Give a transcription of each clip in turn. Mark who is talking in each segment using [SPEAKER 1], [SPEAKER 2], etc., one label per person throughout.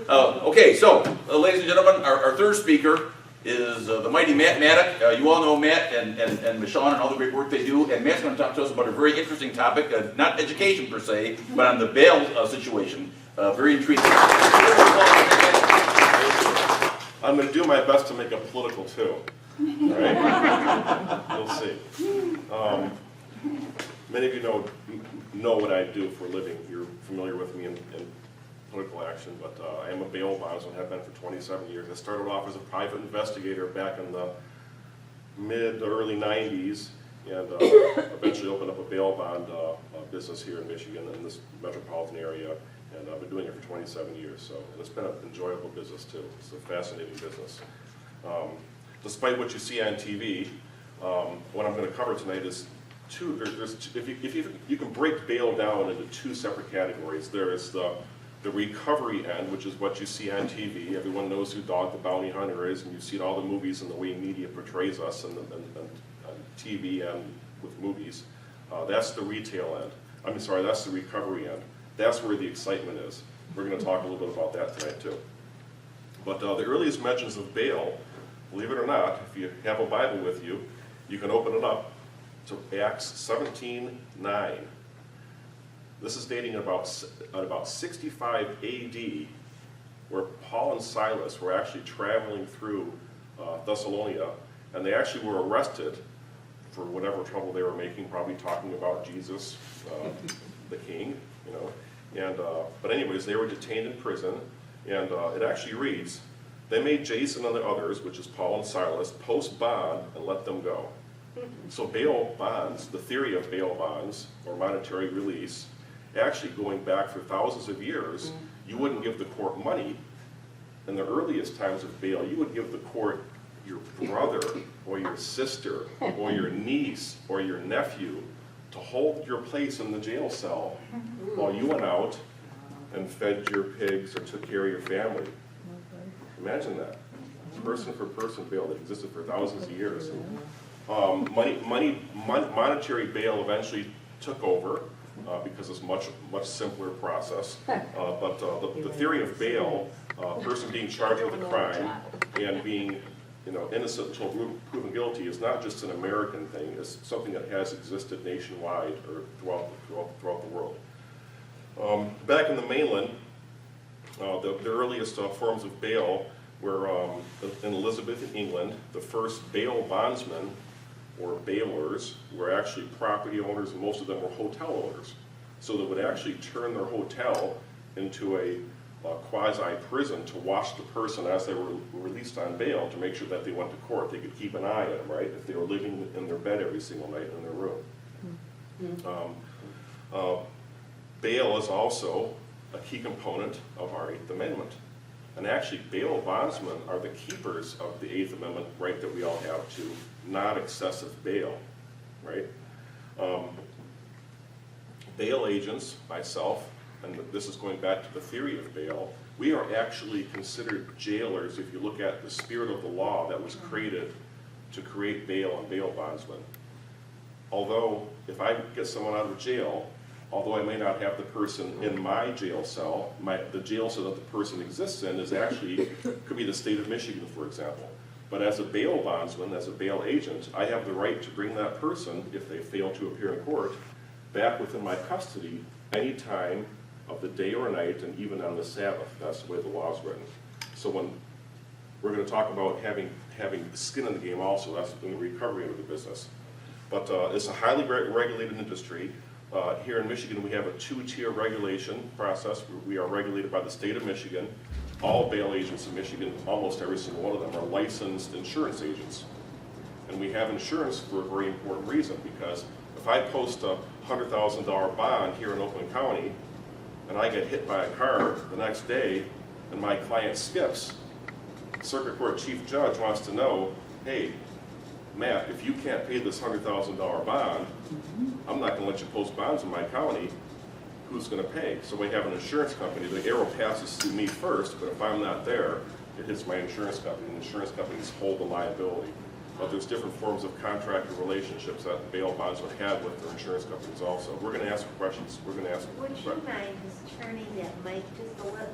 [SPEAKER 1] Okay, so, ladies and gentlemen, our third speaker is the mighty Maddock. You all know Matt and Michonne and all the great work they do, and Matt's going to talk to us about a very interesting topic, not education per se, but on the bail situation. Very intriguing.
[SPEAKER 2] I'm going to do my best to make it political too. All right? You'll see. Many of you know what I do for a living. You're familiar with me in political action, but I am a bail bondsman, have been for 27 years. I started off as a private investigator back in the mid to early 90s, and eventually opened up a bail bond business here in Michigan in this metropolitan area, and I've been doing it for 27 years. So, and it's been an enjoyable business too. It's a fascinating business. Despite what you see on TV, what I'm going to cover tonight is you can break bail down into two separate categories. There is the recovery end, which is what you see on TV. Everyone knows who Dog the Bounty Hunter is, and you've seen all the movies and the way media portrays us and TV and with movies. That's the retail end. That's the recovery end. That's where the excitement is. We're going to talk a little bit about that tonight too. But the earliest mentions of bail, believe it or not, if you have a Bible with you, you can open it up to Acts 17:9. This is dating at about 65 AD, where Paul and Silas were actually traveling through Thessalonica, and they actually were arrested for whatever trouble they were making, probably talking about Jesus, the King, you know. And but anyways, they were detained in prison, and it actually reads, "They made Jason and the others, which is Paul and Silas, post bond and let them go." So bail bonds, the theory of bail bonds or monetary release, actually going back for thousands of years, you wouldn't give the court money. In the earliest times of bail, you would give the court your brother or your sister or your niece or your nephew to hold your place in the jail cell while you went out and fed your pigs or took care of your family. Imagine that. Person for person bail that existed for thousands of years. Monetary bail eventually took over because it's much simpler process. But the theory of bail, a person being charged with a crime and being innocent until proven guilty, is not just an American thing. It's something that has existed nationwide or throughout the world. Back in the mainland, the earliest forms of bail were in Elizabethan England. The first bail bondsmen or bailers were actually property owners, and most of them were hotel owners. So they would actually turn their hotel into a quasi-prison to watch the person as they were released on bail to make sure that they went to court. They could keep an eye on them, right, if they were living in their bed every single night in their room. Bail is also a key component of our Eighth Amendment. And actually, bail bondsmen are the keepers of the Eighth Amendment right that we all have to not excessive bail, right? Bail agents, myself, and this is going back to the theory of bail, we are actually considered jailers if you look at the spirit of the law that was created to create bail and bail bondsmen. Although, if I get someone out of jail, although I may not have the person in my jail cell, the jail cell that the person exists in is actually, could be the state of Michigan, for example. But as a bail bondsman, as a bail agent, I have the right to bring that person, if they fail to appear in court, back within my custody any time of the day or night, and even on the Sabbath. That's the way the law is written. So when we're going to talk about having skin in the game also, that's in the recovery of the business. But it's a highly regulated industry. Here in Michigan, we have a two-tier regulation process. We are regulated by the state of Michigan. All bail agents in Michigan, almost every single one of them, are licensed insurance agents. And we have insurance for a very important reason, because if I post a $100,000 bond here in Oakland County, and I get hit by a car the next day, and my client skips, the Circuit Court Chief Judge wants to know, hey, Matt, if you can't pay this $100,000 bond, I'm not going to let you post bonds in my county. Who's going to pay? So we have an insurance company. The arrow passes through me first, but if I'm not there, it hits my insurance company. And insurance companies hold the liability. but there's different forms of contract or relationships that bail bondsmen have with their insurance companies also. We're going to ask questions. We're going to ask
[SPEAKER 3] Would you
[SPEAKER 2] questions.
[SPEAKER 3] mind just turning that mic just a little,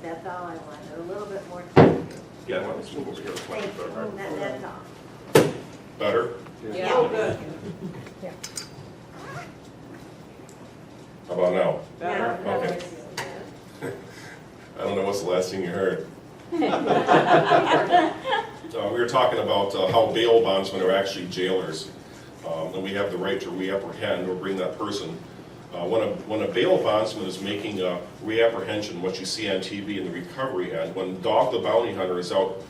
[SPEAKER 3] that's all I wanted, a little bit more time.
[SPEAKER 2] Yeah, why don't you move over here? It's much
[SPEAKER 3] Thank you,
[SPEAKER 2] better.
[SPEAKER 3] that's all.
[SPEAKER 2] Better?
[SPEAKER 3] Yeah.
[SPEAKER 4] Oh, good.
[SPEAKER 2] How about now?
[SPEAKER 4] Better.
[SPEAKER 2] Okay. I don't know what's the last thing you heard. We were talking about how bail bondsmen are actually jailers, and we have the right to reapprehend or bring that person. When a bail bondsman is making a reapprehension, what you see on TV in the recovery end, when Dog the Bounty Hunter is out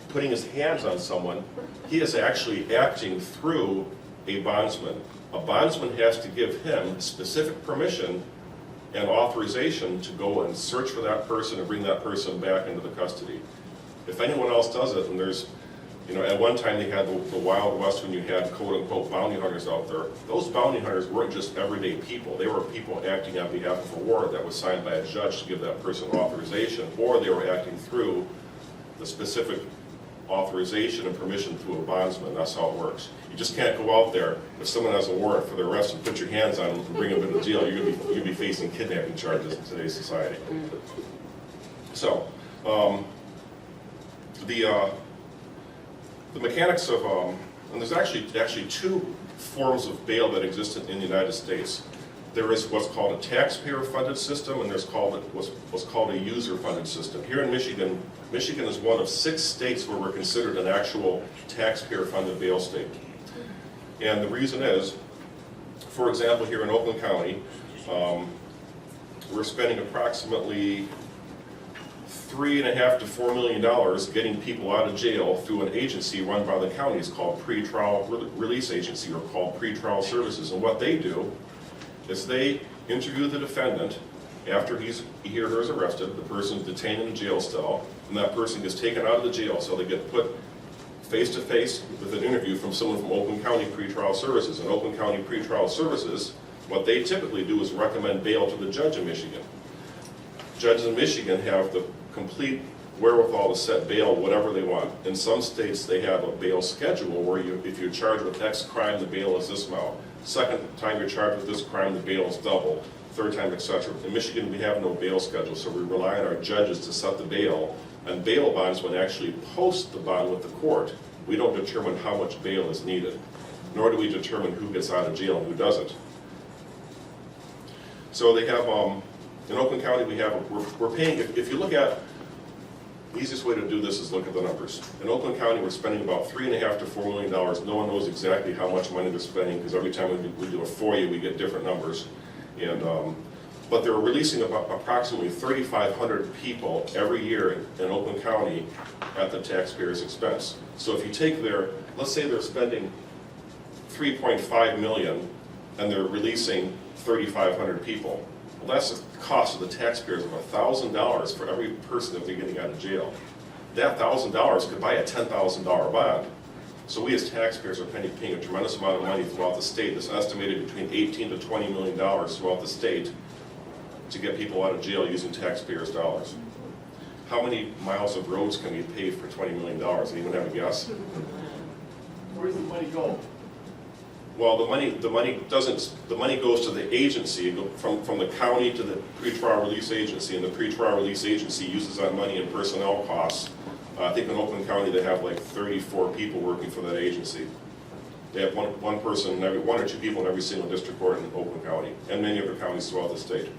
[SPEAKER 2] putting his hands on someone, he is actually acting through a bondsman. A bondsman has to give him specific permission and authorization to go and search for that person and bring that person back into the custody. If anyone else does it, and there's, at one time they had the Wild West when you had quote-unquote bounty hunters out there. Those bounty hunters weren't just everyday people. They were people acting on behalf of a warrant that was signed by a judge to give that person authorization, or they were acting through the specific authorization and permission through a bondsman. That's how it works. You just can't go out there if someone has a warrant for their arrest and put your hands on them and bring them into jail. You're gonna be facing kidnapping charges in today's society. So, the mechanics of, and there's actually two forms of bail that exist in the United States. There is what's called a taxpayer-funded system, and there's what's called a user-funded system. Here in Michigan, Michigan is one of 6 states where we're considered an actual taxpayer-funded bail state. And the reason is, for example, here in Oakland County, we're spending approximately $3.5 to $4 million getting people out of jail through an agency run by the county. It's called Pretrial Release Agency, or called Pretrial Services. And what they do is they interview the defendant after he or her is arrested. The person is detained in a jail cell, and that person gets taken out of the jail cell. They get put face-to-face with an interview from someone from Oakland County Pretrial Services. And Oakland County Pretrial Services, what they typically do is recommend bail to the judge in Michigan. Judges in Michigan have the complete wherewithal to set bail whatever they want. In some states, they have a bail schedule where if you're charged with X crime, the bail is this amount. Second time you're charged with this crime, the bail is double. Third time, etc. In Michigan, we have no bail schedule, so we rely on our judges to set the bail. And bail bondsmen actually post the bond with the court. We don't determine how much bail is needed, nor do we determine who gets out of jail and who doesn't. So they have, in Oakland County, we're paying, if you look at, the easiest way to do this is look at the numbers. In Oakland County, we're spending about $3.5 to $4 million. No one knows exactly how much money they're spending, because every time we do a FOIA, we get different numbers. And, but they're releasing about approximately 3,500 people every year in Oakland County at the taxpayer's expense. So if you take let's say they're spending $3.5 million and they're releasing 3,500 people. Well, that's the cost of the taxpayers of $1,000 for every person that they're getting out of jail. That $1,000 could buy a $10,000 bond. So we as taxpayers are paying a tremendous amount of money throughout the state. It's estimated between $18 to $20 million throughout the state to get people out of jail using taxpayers' dollars. How many miles of roads can we pave for $20 million? Anyone have a guess?
[SPEAKER 5] Where does the money go?
[SPEAKER 2] Well, the money goes to the agency, from the county to the pretrial release agency, and the pretrial release agency uses that money in personnel costs. I think in Oakland County they have like 34 people working for that agency. They have one person, one or two people in every single district court in Oakland County, and many other counties throughout the state.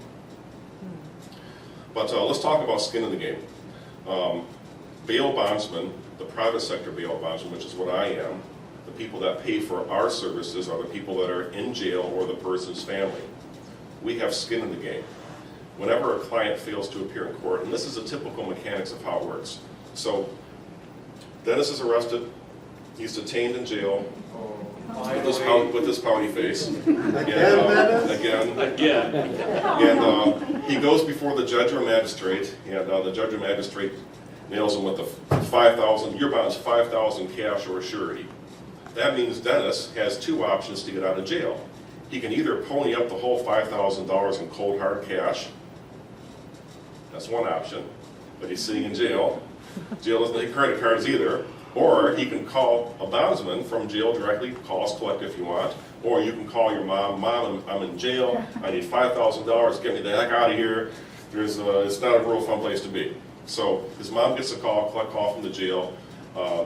[SPEAKER 2] But let's talk about skin in the game. Bail bondsmen, the private sector bail bondsman, which is what I am, the people that pay for our services are the people that are in jail or the person's family. We have skin in the game. Whenever a client fails to appear in court, and this is the typical mechanics of how it works. So, Dennis is arrested, he's detained in jail with this pouty face. Again. And he goes before the judge or magistrate, and the judge or magistrate nails him with the 5,000, your bond's 5,000 cash or a surety. That means Dennis has two options to get out of jail. He can either pony up the whole $5,000 in cold hard cash. That's one option, but he's sitting in jail. Jail doesn't take credit cards either. Or he can call a bondsman from jail directly, call us, collect if you want. Or you can call your mom, Mom, I'm in jail, I need $5,000, get me the heck out of here. It's not a real fun place to be. So his mom gets a call, collect call from the jail.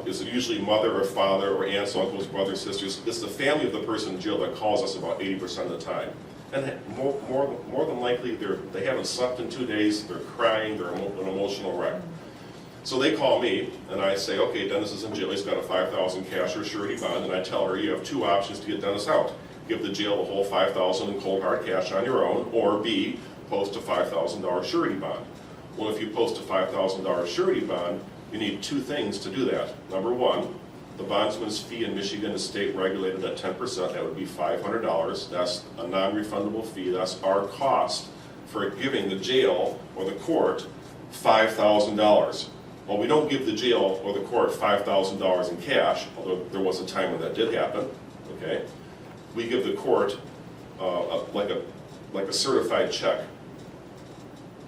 [SPEAKER 2] Is it usually mother or father or aunts, uncles, brothers, sisters? It's the family of the person in jail that calls us about 80% of the time. And more than likely, they haven't slept in 2 days, they're crying, they're an emotional wreck. So they call me, and I say, okay, Dennis is in jail, he's got a $5,000 cash or surety bond, and I tell her, you have two options to get Dennis out. Give the jail the whole $5,000 in cold hard cash on your own, or B, post a $5,000 surety bond. Well, if you post a $5,000 surety bond, you need two things to do that. Number one, the bondsman's fee in Michigan is state regulated at 10%, that would be $500. That's a non-refundable fee, that's our cost for giving the jail or the court $5,000. Well, we don't give the jail or the court $5,000 in cash, although there was a time when that did happen, okay? We give the court like a certified check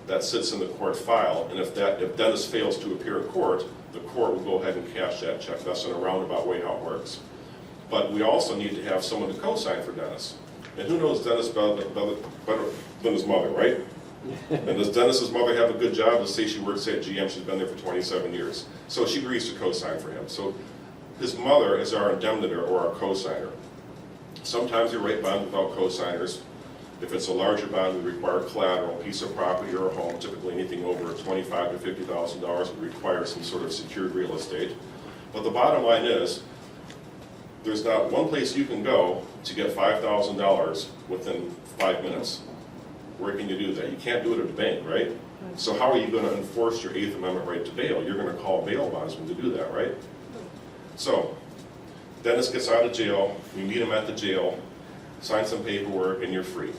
[SPEAKER 2] that sits in the court file, and if Dennis fails to appear in court, the court will go ahead and cash that check. That's in a roundabout way how it works. But we also need to have someone to co-sign for Dennis. And who knows Dennis better than his mother, right? And does Dennis's mother have a good job? Let's say she works at GM, she's been there for 27 years. So she agrees to co-sign for him. So his mother is our indemnitor or our co-signer. Sometimes we write bonds without co-signers. If it's a larger bond, we require collateral, a piece of property or a home, typically anything over $25,000 to $50,000 would require some sort of secured real estate. But the bottom line is, there's not one place you can go to get $5,000 within 5 minutes. Where can you do that? You can't do it at a bank, right? So how are you going to enforce your Eighth Amendment right to bail? You're going to call bail bondsmen to do that, right? So, Dennis gets out of jail, we meet him at the jail, sign some paperwork, and you're free.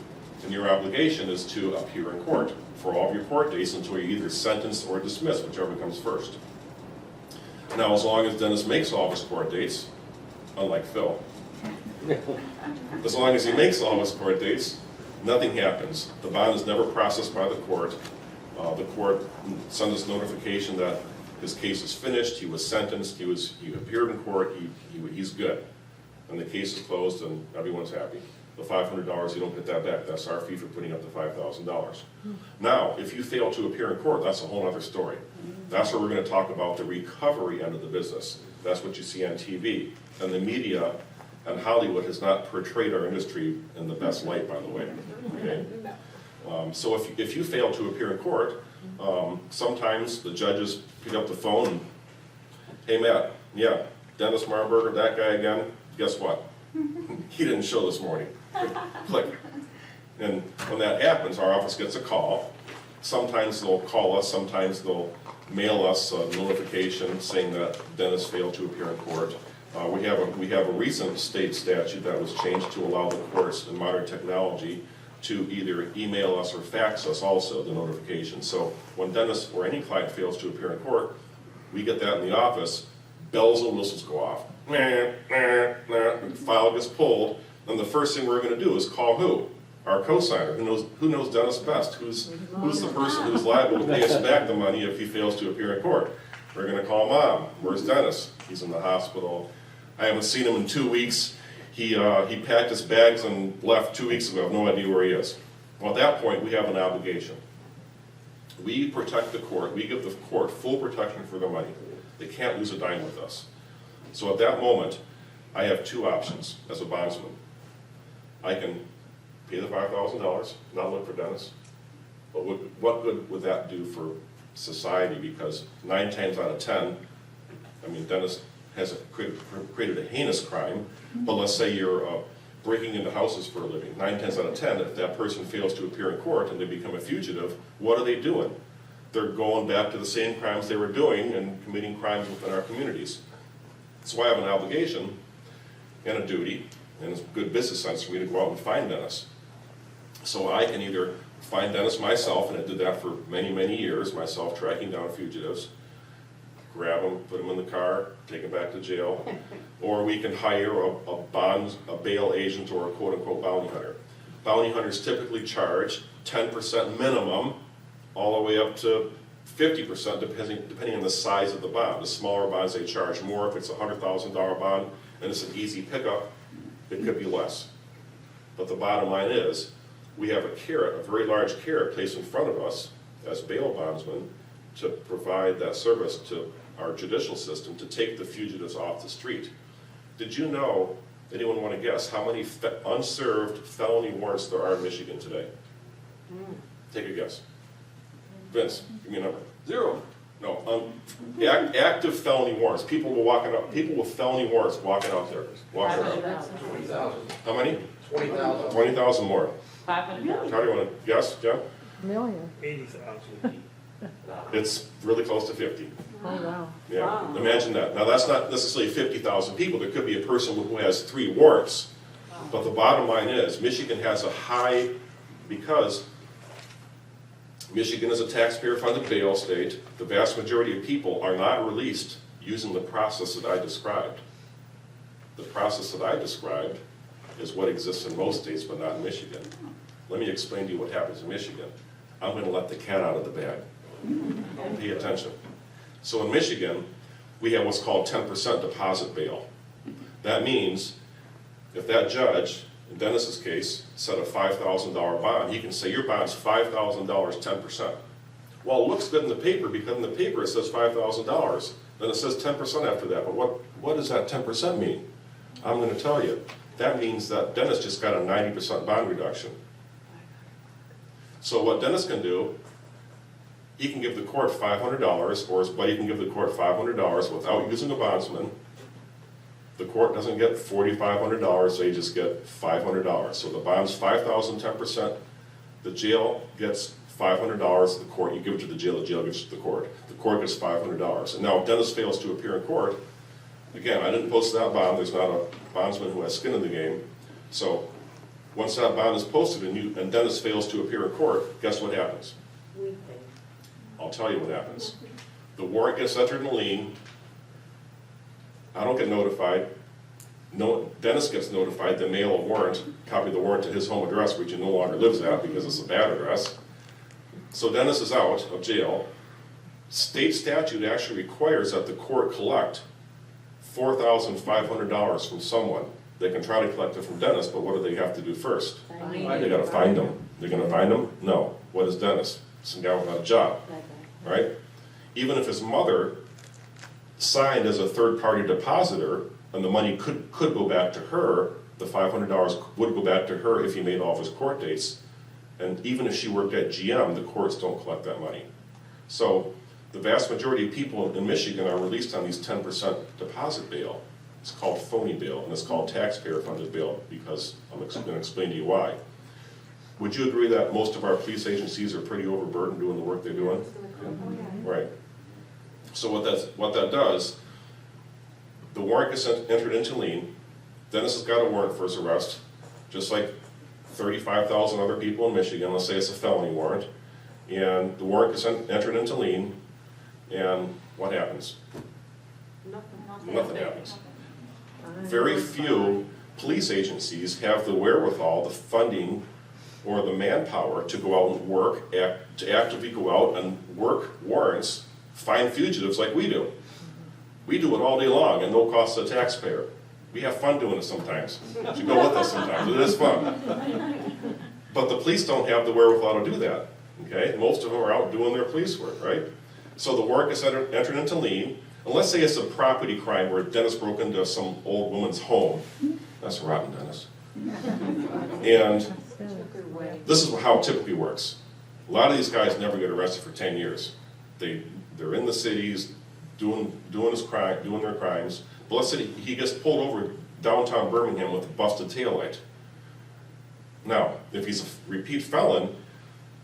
[SPEAKER 2] And your obligation is to appear in court for all of your court dates until you're either sentenced or dismissed, whichever comes first. Now, as long as Dennis makes all of his court dates, unlike Phil, as long as he makes all of his court dates, nothing happens. The bond is never processed by the court. The court sends us notification that his case is finished, he was sentenced, he appeared in court, he's good. And the case is closed and everyone's happy. The $500, you don't get that back. That's our fee for putting up the $5,000. Now, if you fail to appear in court, that's a whole other story. That's where we're going to talk about the recovery end of the business. That's what you see on TV. And the media and Hollywood has not portrayed our industry in the best light, by the way. Okay? So if you fail to appear in court, sometimes the judges pick up the phone and, hey Matt, yeah, Dennis Marburger, that guy again, guess what? He didn't show this morning. Click. And when that happens, our office gets a call. Sometimes they'll call us, sometimes they'll mail us a notification saying that Dennis failed to appear in court. We have a recent state statute that was changed to allow the courts in modern technology to either email us or fax us also the notification. So when Dennis or any client fails to appear in court, we get that in the office, bells and whistles go off. The file gets pulled, and the first thing we're going to do is call who? Our co-signer. Who knows Dennis best? Who's the person who's liable to pay us back the money if he fails to appear in court? We're going to call Mom. Where's Dennis? He's in the hospital. I haven't seen him in 2 weeks. He packed his bags and left 2 weeks ago. I have no idea where he is. Well, at that point, we have an obligation. We protect the court. We give the court full protection for their money. They can't lose a dime with us. So at that moment, I have two options as a bondsman. I can pay the $5,000, not look for Dennis, but what good would that do for society? Because 9 times out of 10, I mean, Dennis has created a heinous crime, but let's say you're breaking into houses for a living. 9 times out of 10, if that person fails to appear in court and they become a fugitive, what are they doing? They're going back to the same crimes they were doing and committing crimes within our communities. So I have an obligation and a duty, and it's good business sense for me to go out and find Dennis. So I can either find Dennis myself, and I did that for many, many years, myself tracking down fugitives, grab them, put them in the car, take them back to jail, or we can hire a bail agent or a quote-unquote bounty hunter. Bounty hunters typically charge 10% minimum all the way up to 50% depending on the size of the bond. The smaller bonds, they charge more. If it's a $100,000 bond and it's an easy pickup, it could be less. But the bottom line is, we have a carrot, a very large carrot placed in front of us as bail bondsmen to provide that service to our judicial system to take the fugitives off the street. Did you know, anyone want to guess, how many unserved felony warrants there are in Michigan today? Take a guess. Vince, give me a number.
[SPEAKER 5] 0.
[SPEAKER 2] No, active felony warrants. People with felony warrants walking out there. Walking around.
[SPEAKER 5] 20,000.
[SPEAKER 2] How many?
[SPEAKER 5] 20,000.
[SPEAKER 2] 20,000 more.
[SPEAKER 4] 500,000.
[SPEAKER 2] How do you want to guess, Jeff?
[SPEAKER 6] Million.
[SPEAKER 5] 80,000.
[SPEAKER 2] It's really close to 50.
[SPEAKER 6] Oh, wow.
[SPEAKER 2] Yeah, imagine that. Now, that's not necessarily 50,000 people. There could be a person who has 3 warrants. But the bottom line is, Michigan has a high, because Michigan is a taxpayer-funded bail state, the vast majority of people are not released using the process that I described. The process that I described is what exists in most states, but not in Michigan. Let me explain to you what happens in Michigan. I'm going to let the cat out of the bag. Pay attention. So in Michigan, we have what's called 10% deposit bail. That means if that judge, in Dennis's case, set a $5,000 bond, he can say your bond's $5,000, 10%. Well, it looks good in the paper because in the paper it says $5,000. Then it says 10% after that. But what does that 10% mean? I'm going to tell you. That means that Dennis just got a 90% bond reduction. So what Dennis can do, he can give the court $500, or his buddy can give the court $500 without using a bondsman. The court doesn't get $4,500, they just get $500. So the bond's $5,000, 10%. The jail gets $500. The court, you give it to the jail gets it to the court. The court gets $500. And now if Dennis fails to appear in court, again, I didn't post that bond. There's not a bondsman who has skin in the game. So once that bond is posted and Dennis fails to appear in court, guess what happens? I'll tell you what happens. The warrant gets entered in lien. I don't get notified. No, Dennis gets notified. They mail a warrant, copy the warrant to his home address, which he no longer lives at because it's a bad address. So Dennis is out of jail. State statute actually requires that the court collect $4,500 from someone. They can try to collect it from Dennis, but what do they have to do first? They got to find him. They're going to find him? No. What is Dennis? Some guy without a job, right? Even if his mother signed as a third-party depositor, and the money could go back to her, the $500 would go back to her if he made all of his court dates. And even if she worked at GM, the courts don't collect that money. So the vast majority of people in Michigan are released on these 10% deposit bail. It's called phony bail, and it's called taxpayer-funded bail because I'm going to explain to you why. Would you agree that most of our police agencies are pretty overburdened doing the work they're doing? Right. So what that does, the warrant gets entered into lien. Dennis has got a warrant for his arrest, just like 35,000 other people in Michigan. Let's say it's a felony warrant. And the warrant gets entered into lien, and what happens? Nothing happens. Very few police agencies have the wherewithal, the funding, or the manpower to go out and work, to actively go out and work warrants, find fugitives like we do. We do it all day long at no cost to the taxpayer. We have fun doing it sometimes. You should go with us sometimes. It is fun. But the police don't have the wherewithal to do that. Okay? Most of them are out doing their police work, right? So the warrant gets entered into lien. And let's say it's a property crime where Dennis broke into some old woman's home. That's rotten, Dennis. And this is how it typically works. A lot of these guys never get arrested for 10 years. They're in the cities doing their crimes. But let's say he gets pulled over downtown Birmingham with a busted taillight. Now, if he's a repeat felon,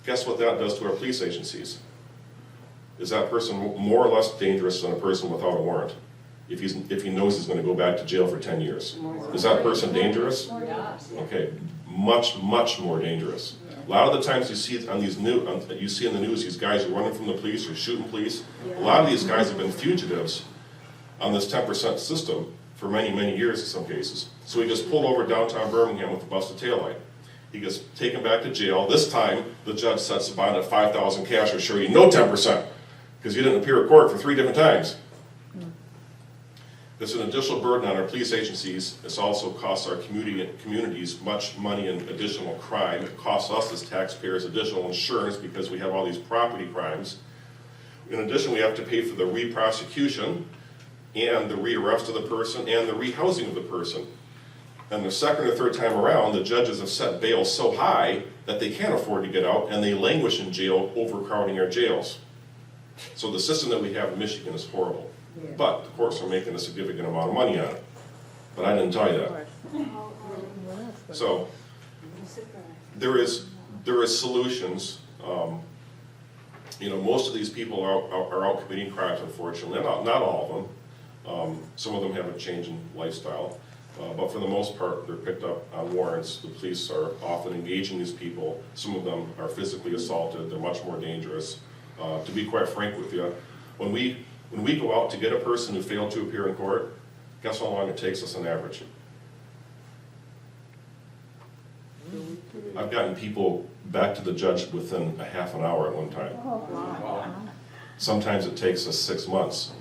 [SPEAKER 2] guess what that does to our police agencies? Is that person more or less dangerous than a person without a warrant? If he knows he's going to go back to jail for 10 years. Is that person dangerous? Okay, much, much more dangerous. A lot of the times you see on these you see in the news these guys are running from the police or shooting police. A lot of these guys have been fugitives on this 10% system for many, many years in some cases. So he gets pulled over downtown Birmingham with a busted taillight. He gets taken back to jail. This time, the judge sets the bond at $5,000 cash or surety, no 10%. because you didn't appear at court for 3 different times. It's an additional burden on our police agencies. This also costs our communities much money in additional crime. It costs us as taxpayers additional insurance because we have all these property crimes. In addition, we have to pay for the re-prosecution and the re-arrest of the person and the rehousing of the person. And the second or third time around, the judges have set bail so high that they can't afford to get out, and they languish in jail, overcrowding our jails. So the system that we have in Michigan is horrible. But the courts are making a significant amount of money on it. But I didn't tell you that. So there is solutions. You know, most of these people are out committing crimes, unfortunately. Not all of them. Some of them have a change in lifestyle. But for the most part, they're picked up on warrants. The police are often engaging these people. Some of them are physically assaulted. They're much more dangerous. To be quite frank with you, when we go out to get a person who failed to appear in court, guess how long it takes us on average? I've gotten people back to the judge within a half an hour at one time. Sometimes it takes us 6 months.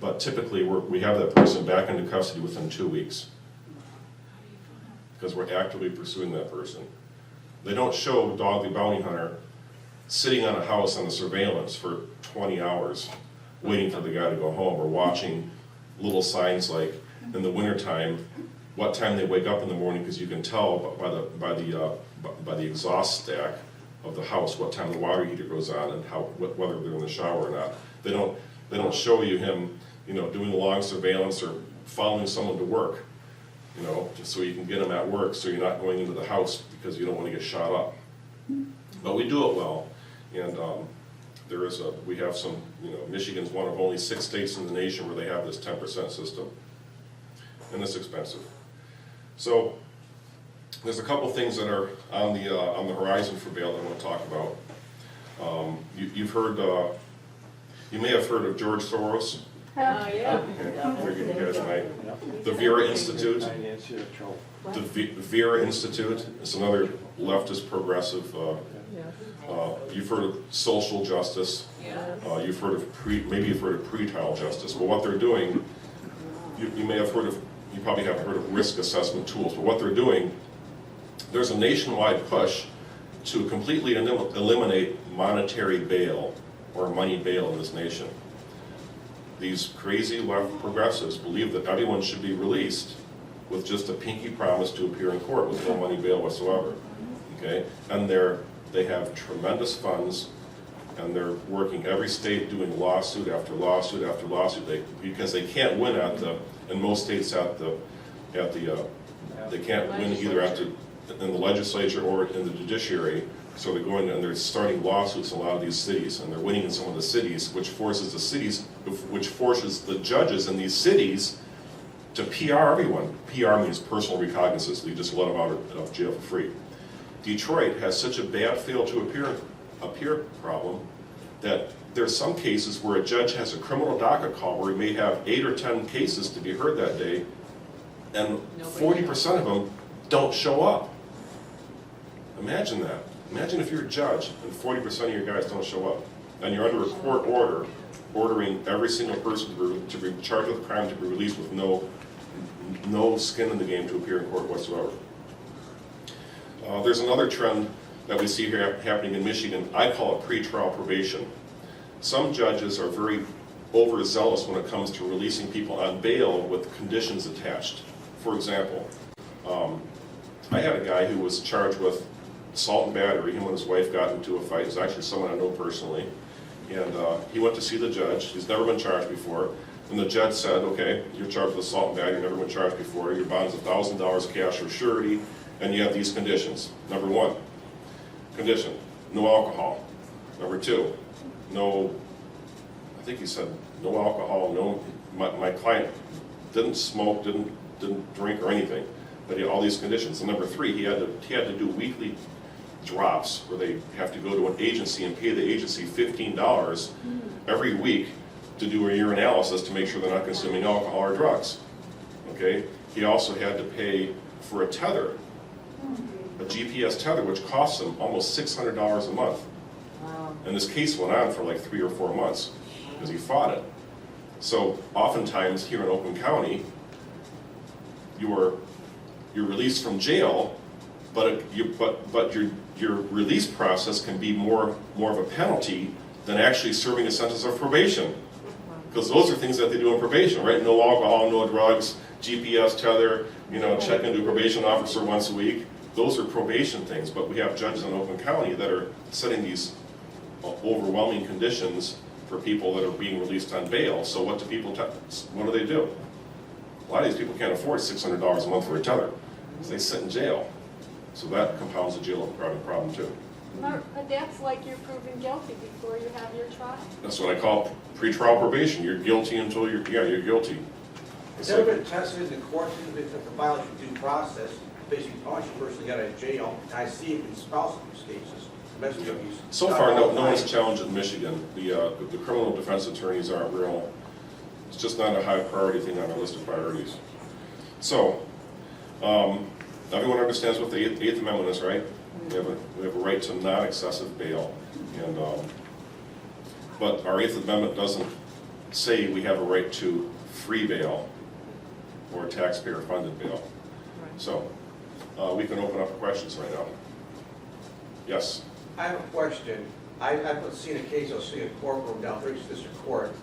[SPEAKER 2] But typically, we have that person back into custody within 2 weeks because we're actively pursuing that person. They don't show Dog the Bounty Hunter sitting on a house on the surveillance for 20 hours waiting for the guy to go home, or watching little signs like in the wintertime what time they wake up in the morning, because you can tell by the exhaust stack of the house what time the water heater goes on and whether they're in the shower or not. They don't show you him, you know, doing long surveillance or following someone to work, you know, just so you can get them at work, so you're not going into the house because you don't want to get shot up. But we do it well, and we have some, you know, Michigan's one of only 6 states in the nation where they have this 10% system, and it's expensive. So there's a couple things that are on the horizon for bail that I want to talk about. You may have heard of George Soros.
[SPEAKER 4] Yeah.
[SPEAKER 2] Figured you guys might. The Vera Institute. The Vera Institute is another leftist progressive. You've heard of social justice. You've heard of maybe you've heard of pretrial justice. But what they're doing, you may have heard of. You probably haven't heard of risk assessment tools. But what they're doing, there's a nationwide push to completely eliminate monetary bail or money bail in this nation. These crazy left progressives believe that everyone should be released with just a pinky promise to appear in court with no money bail whatsoever. Okay, and they have tremendous funds, and they're working every state doing lawsuit after lawsuit after lawsuit. Because they can't win in most states they can't win either in the legislature or in the judiciary. So they're going and they're starting lawsuits in a lot of these cities, and they're winning in some of the cities, which forces the judges in these cities to PR everyone. PR means personal recognizance. So you just let them out of jail for free. Detroit has such a bad fail to appear problem that there's some cases where a judge has a criminal docket call where he may have 8 or 10 cases to be heard that day, and 40% of them don't show up. Imagine that. Imagine if you're a judge and 40% of your guys don't show up, and you're under a court order ordering every single person to be charged with a crime to be released with no skin in the game to appear in court whatsoever. There's another trend that we see here happening in Michigan. I call it pretrial probation. Some judges are very overzealous when it comes to releasing people on bail with conditions attached. For example, I had a guy who was charged with assault and battery. Him and his wife got into a fight. It's actually someone I know personally. And he went to see the judge. He's never been charged before. And the judge said, okay, you're charged with assault and battery. You've never been charged before. Your bond's $1,000 cash or surety. And you have these conditions. Number 1, condition, no alcohol. Number 2, no, I think he said no alcohol, no, my client didn't smoke, didn't drink or anything, but he had all these conditions. And number 3, he had to do weekly drops where they have to go to an agency and pay the agency $15 every week to do a urinalysis to make sure they're not consuming alcohol or drugs. Okay? He also had to pay for a tether, a GPS tether, which costs him almost $600 a month. And this case went on for like 3 or 4 months because he fought it. So oftentimes here in Oakland County, you're released from jail, but your release process can be more of a penalty than actually serving a sentence of probation. Because those are things that they do in probation, right? No alcohol, no drugs, GPS tether, check into a probation officer once a week. Those are probation things, but we have judges in Oakland County that are setting these overwhelming conditions for people that are being released on bail. So what do people what do? A lot of these people can't afford $600 a month for a tether, so they sit in jail. So that compounds the jail problem too.
[SPEAKER 4] But that's like you're proven guilty before you have your trial.
[SPEAKER 2] That's what I call pretrial probation. You're guilty until you're guilty.
[SPEAKER 5] Has ever been tested in the court if it's a violation of due process, basically punishing a person got out of jail? I see it in spousal abuse cases, domestic abuse.
[SPEAKER 2] So far, no one's challenged in Michigan. The criminal defense attorneys aren't real. It's just not a high priority thing on our list of priorities. So, everyone understands what the Eighth Amendment is, right? We have a right to non-excessive bail, and but our Eighth Amendment doesn't say we have a right to free bail or taxpayer-funded bail. So, we can open up questions right now. Yes.
[SPEAKER 5] I have a question. I've seen a case, I was seeing a courtroom down 30th District Court,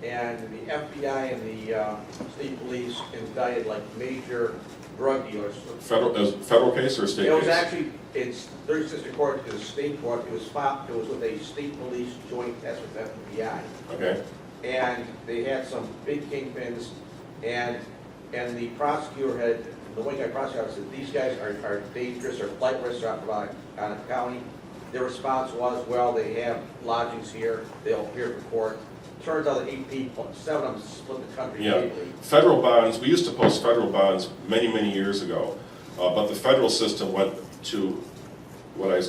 [SPEAKER 5] and the FBI and the state police indicted like major drug dealers.
[SPEAKER 2] Federal case or state case?
[SPEAKER 5] It was actually, it's 30th District Court, it was state court, it was with a state police joint test with FBI.
[SPEAKER 2] Okay.
[SPEAKER 5] And they had some big kingpins, and the prosecutor had, the white guy prosecutor said, these guys are dangerous or flight risks out of county. Their response was, well, they have lodgings here, they'll appear for court. Turns out that 8 people, 7 of them split the country legally.
[SPEAKER 2] Federal bonds, we used to post federal bonds many years ago, but the federal system went to what I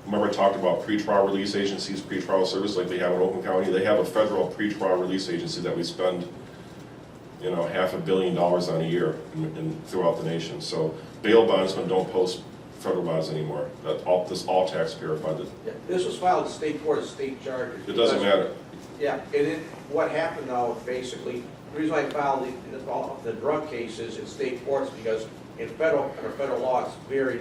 [SPEAKER 2] remember I talked about pretrial release agencies, pretrial service like they have in Oakland County. They have a federal pretrial release agency that we spend $500 million on a year throughout the nation. So bail bondsmen don't post federal bonds anymore. This all taxpayer funded.
[SPEAKER 5] Yeah, this was filed in state court as state charges.
[SPEAKER 2] It doesn't matter.
[SPEAKER 5] Yeah, and then what happened though, basically, the reason I filed the drug cases in state courts because under federal law, it's very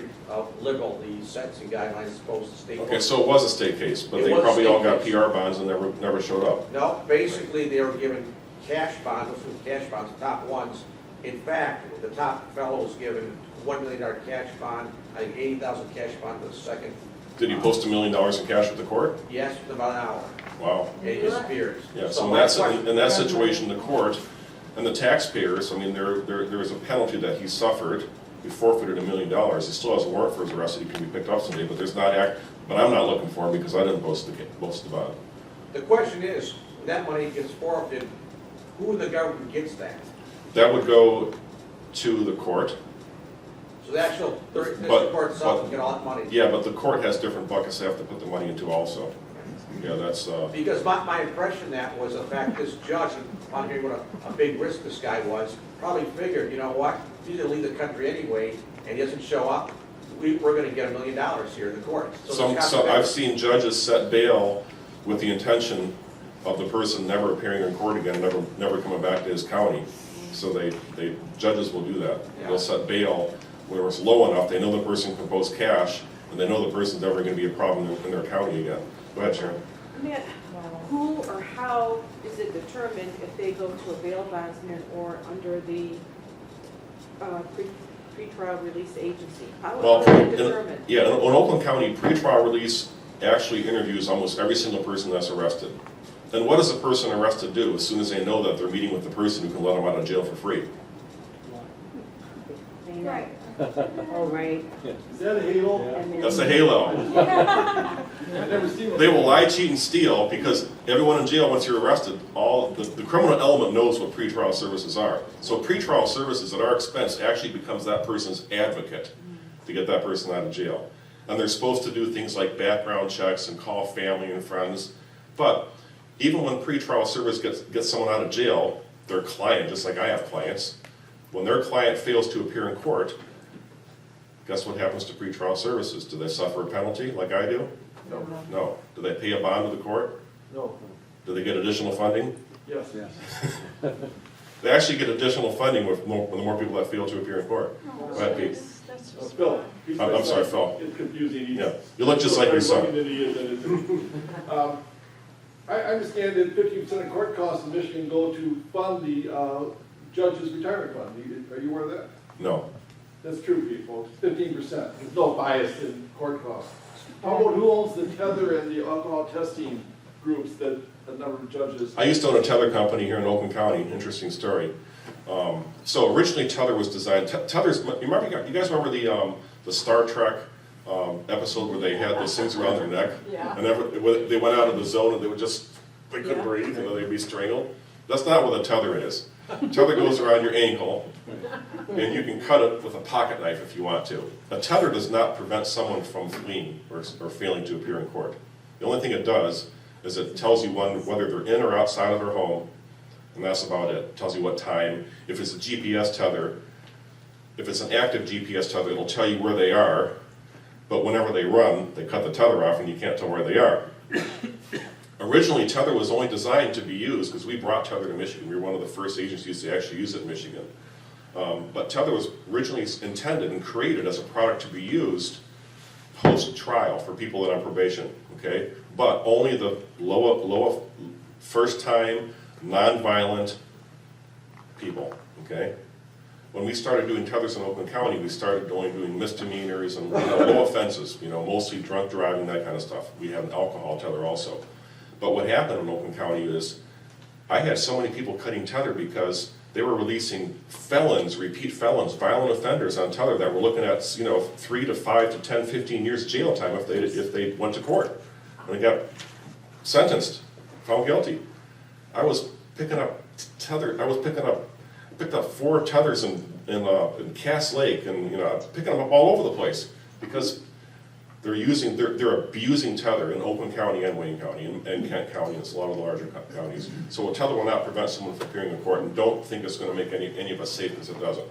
[SPEAKER 5] liberal, the sentencing guidelines as opposed to state courts.
[SPEAKER 2] Okay, so it was a state case, but they probably all got PR bonds and never showed up.
[SPEAKER 5] No, basically they were given cash bonds, the top ones. In fact, the top fellow was given $1 million cash bond, I think $80,000 cash bond for the second.
[SPEAKER 2] Did he post $1 million in cash with the court?
[SPEAKER 5] Yes, within about an hour.
[SPEAKER 2] Wow.
[SPEAKER 5] And it disappears.
[SPEAKER 2] Yeah, so in that situation, the court and the taxpayers, I mean, there is a penalty that he suffered. He forfeited $1 million. He still has a warrant for his arrest. He can be picked up someday, but I'm not looking for him because I didn't post the bond.
[SPEAKER 5] The question is, when that money gets forfeited, who in the government gets that?
[SPEAKER 2] That would go to the court.
[SPEAKER 5] So the actual district court itself will get all that money?
[SPEAKER 2] Yeah, but the court has different buckets they have to put the money into also. Yeah, that's...
[SPEAKER 5] Because my impression that was the fact this judge, on hearing what a big risk this guy was, probably figured, you know what, he's going to leave the country anyway, and he doesn't show up, we're going to get $1 million here in the court.
[SPEAKER 2] So I've seen judges set bail with the intention of the person never appearing in court again, never coming back to his county. So judges will do that.
[SPEAKER 5] Yeah.
[SPEAKER 2] They'll set bail where it's low enough, they know the person can post cash, and they know the person's never going to be a problem in their county again. Go ahead, Sharon.
[SPEAKER 6] Matt, who or how is it determined if they go to a bail bondsman or under the pretrial release agency? How is it determined?
[SPEAKER 2] In Oakland County, pretrial release actually interviews almost every single person that's arrested. And what does a person arrested do as soon as they know that they're meeting with the person who can let them out of jail for free?
[SPEAKER 6] Right. Oh, right.
[SPEAKER 7] Is that a halo?
[SPEAKER 2] That's a halo.
[SPEAKER 7] I've never seen one.
[SPEAKER 2] They will lie, cheat, and steal because everyone in jail, once you're arrested, the criminal element knows what pretrial services are. So pretrial services at our expense actually becomes that person's advocate to get that person out of jail. And they're supposed to do things like background checks and call family and friends. But even when pretrial service gets someone out of jail, their client, just like I have clients, when their client fails to appear in court, guess what happens to pretrial services? Do they suffer a penalty like I do? No. Do they pay a bond to the court?
[SPEAKER 7] No,
[SPEAKER 2] Do they get additional funding?
[SPEAKER 7] yes.
[SPEAKER 2] They actually get additional funding with the more people that fail to appear in court. Go ahead, Pete.
[SPEAKER 4] That's
[SPEAKER 7] Uh,
[SPEAKER 4] just
[SPEAKER 7] Phil. he's-
[SPEAKER 2] I'm sorry, Phil.
[SPEAKER 7] It's confusing. He's-
[SPEAKER 2] Yeah, you look just like your
[SPEAKER 7] he's
[SPEAKER 2] son.
[SPEAKER 7] looking than he is, and it's- I understand that 50% of court costs in Michigan go to fund the judge's retirement fund. Are you aware of that?
[SPEAKER 2] No.
[SPEAKER 7] That's true, people. 15%. There's no bias in court costs. How about who owns the tether and the alcohol testing groups that a number of judges?
[SPEAKER 2] I used to own a tether company here in Oakland County. Interesting story. So originally tether was designed. Tethers. You guys remember the Star Trek episode where they had those things around their neck?
[SPEAKER 4] Yeah.
[SPEAKER 2] And they went out of the zone and they couldn't
[SPEAKER 4] Yeah.
[SPEAKER 2] breathe and then they'd be strangled. That's not what a tether is. Tether goes around your ankle, and you can cut it with a pocket knife if you want to. A tether does not prevent someone from fleeing or failing to appear in court. The only thing it does is it tells you whether they're in or outside of their home, and that's about it. It tells you what time. If it's a GPS tether, if it's an active GPS tether, it'll tell you where they are, but whenever they run, they cut the tether off and you can't tell where they are. Originally, tether was only designed to be used, because we brought tether to Michigan. We were one of the first agencies to actually use it in Michigan. But tether was originally intended and created as a product to be used post-trial for people that are on probation, okay? But only the low first-time, non-violent people, okay? When we started doing tethers in Oakland County, we started only doing misdemeanors and low offenses, mostly drunk driving, that kind of stuff. We have an alcohol tether also. But what happened in Oakland County is I had so many people cutting tether because they were releasing felons, repeat felons, violent offenders on tether that were looking at 3 to 5 to 10, 15 years jail time if they went to court. And they got sentenced, found guilty. I was picking up tether. I picked up 4 tethers in Cass Lake, and picking them up all over the place because they're abusing tether in Oakland County and Wayne County and Kent County. It's a lot of the larger counties. So a tether will not prevent someone from appearing in court, and don't think it's going to make any of us safe, because it doesn't.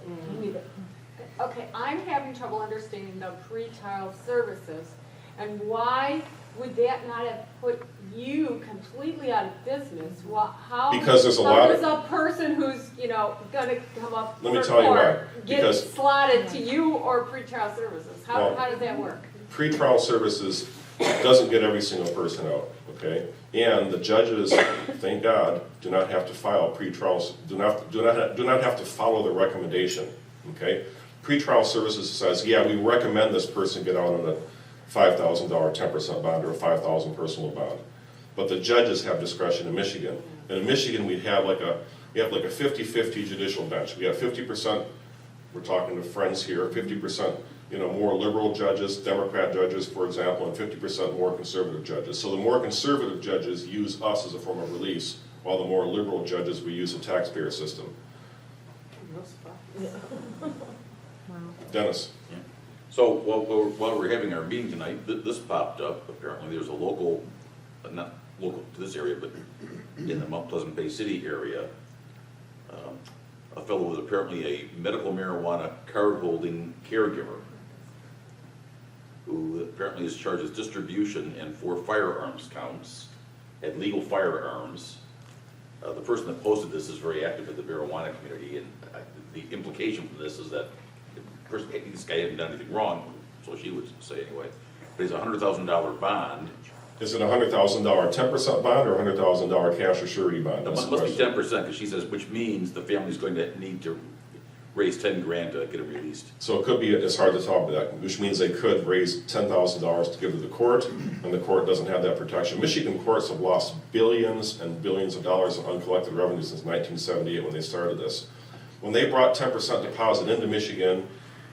[SPEAKER 4] Okay, I'm having trouble understanding the pretrial services, and why would that not have put you completely out of business? How?
[SPEAKER 2] Because there's a lot of-
[SPEAKER 4] How does a person who's, gonna come up
[SPEAKER 2] Let me
[SPEAKER 4] for
[SPEAKER 2] tell you why.
[SPEAKER 4] court get
[SPEAKER 2] Because-
[SPEAKER 4] slotted to you or pretrial services? How
[SPEAKER 2] Well-
[SPEAKER 4] does that work?
[SPEAKER 2] Pretrial services doesn't get every single person out, okay? And the judges, thank God, do not have to file pretrials, do not have to follow the recommendation, okay? Pretrial services says, yeah, we recommend this person get out on a $5,000 10% bond or a $5,000 personal bond. But the judges have discretion in Michigan. And in Michigan, we have like a 50-50 judicial bench. We have 50%, we're talking to friends here, 50% more liberal judges, Democrat judges, for example, and 50% more conservative judges. So the more conservative judges use us as a form of release, while the more liberal judges, we use a taxpayer system. Dennis?
[SPEAKER 1] Yeah. So while we're having our meeting tonight, this popped up. Apparently there's a local, not local to this area, but in the Mount Pleasant Bay City area, a fellow was apparently a medical marijuana card-holding caregiver who apparently is charged with distribution and 4 firearms counts, had legal firearms. The person that posted this is very active in the marijuana community, and the implication from this is that this guy hadn't done anything wrong, so she would say anyway, but he's a $100,000 bond.
[SPEAKER 2] Is it a $100,000 10% bond or a $100,000 cash or surety bond?
[SPEAKER 1] It must be 10%, because she says, which means the family's going to need to raise 10 grand to get it released.
[SPEAKER 2] So it could be, it's hard to tell, but which means they could raise $10,000 to give to the court, and the court doesn't have that protection. Michigan courts have lost billions and billions of dollars in uncollected revenue since 1978 when they started this. When they brought 10% deposit into Michigan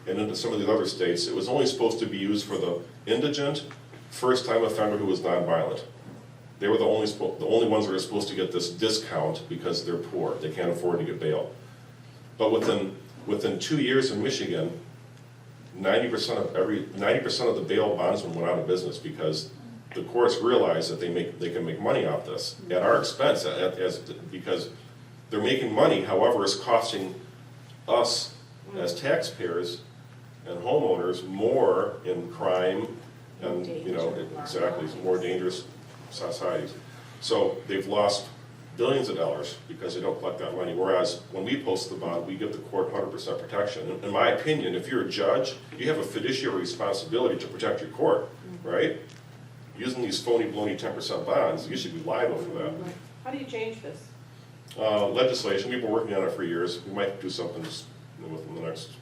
[SPEAKER 2] and into some of the other states, it was only supposed to be used for the indigent, first-time offender who was nonviolent. They were the only ones that were supposed to get this discount because they're poor. They can't afford to get bail. But within 2 years in Michigan, 90% of the bail bondsmen went out of business because the courts realized that they can make money off this at our expense, because they're making money. However, it's costing us as taxpayers and homeowners more in crime And, you know, exactly, it's more dangerous societies. So they've lost billions of dollars because they don't collect that money, whereas when we post the bond, we give the court 100% protection. In my opinion, if you're a judge, you have a fiduciary responsibility to protect your court, right? Using these phony, baloney 10% bonds, you should be liable for that.
[SPEAKER 6] How do you change this?
[SPEAKER 2] Legislation, we've been working on it for years. We might do something within the next,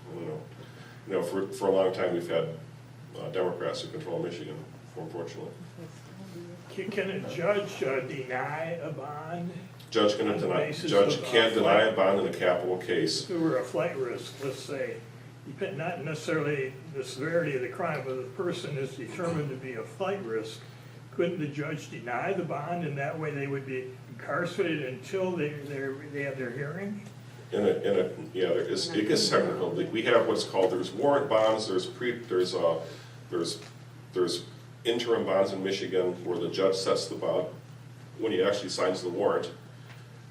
[SPEAKER 2] for a long time we've had Democrats who control Michigan, unfortunately.
[SPEAKER 8] Can a judge deny a bond?
[SPEAKER 2] Judge can't deny a bond in a capital case.
[SPEAKER 8] If it were a flight risk, let's say, not necessarily the severity of the crime, but the person is determined to be a flight risk, couldn't the judge deny the bond, and that way they would be incarcerated until they have their hearing?
[SPEAKER 2] It gets technical. We have what's called, there's warrant bonds, there's interim bonds in Michigan where the judge sets the bond when he actually signs the warrant.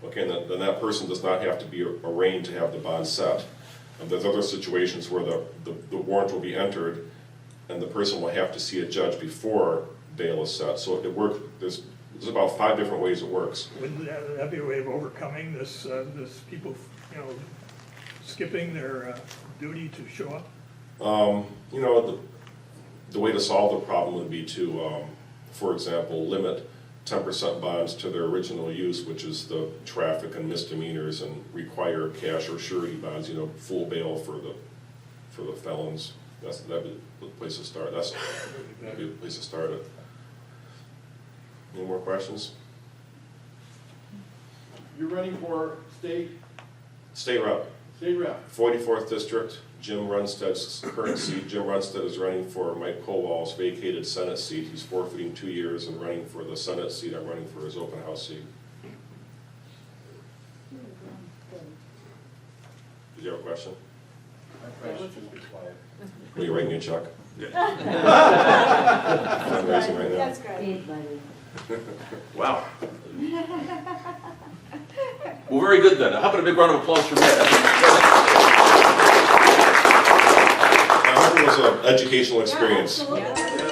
[SPEAKER 2] Okay, and then that person does not have to be arraigned to have the bond set. And there's other situations where the warrant will be entered and the person will have to see a judge before bail is set. So there's about 5 different ways it works.
[SPEAKER 8] Wouldn't that be a way of overcoming this people, skipping their duty to show up?
[SPEAKER 2] The way to solve the problem would be to, for example, limit 10% bonds to their original use, which is the traffic and misdemeanors, and require cash or surety bonds, full bail for the felons. That'd be the place to start. That'd be the place to start it. Any more questions?
[SPEAKER 7] You're running for state
[SPEAKER 2] Rep.
[SPEAKER 7] State rep.
[SPEAKER 2] 44th District, Jim Runstead's current seat. Jim Runstead is running for Mike Kowal's vacated Senate seat. He's forfeiting 2 years and running for the Senate seat. I'm running for his open house seat. Did you have a question? Are you writing me a check? Fundraising right now.
[SPEAKER 4] That's good.
[SPEAKER 1] Wow. Well, very good then. How about a big round of applause for Matt?
[SPEAKER 2] I hope it was an educational experience.
[SPEAKER 4] Yeah, absolutely.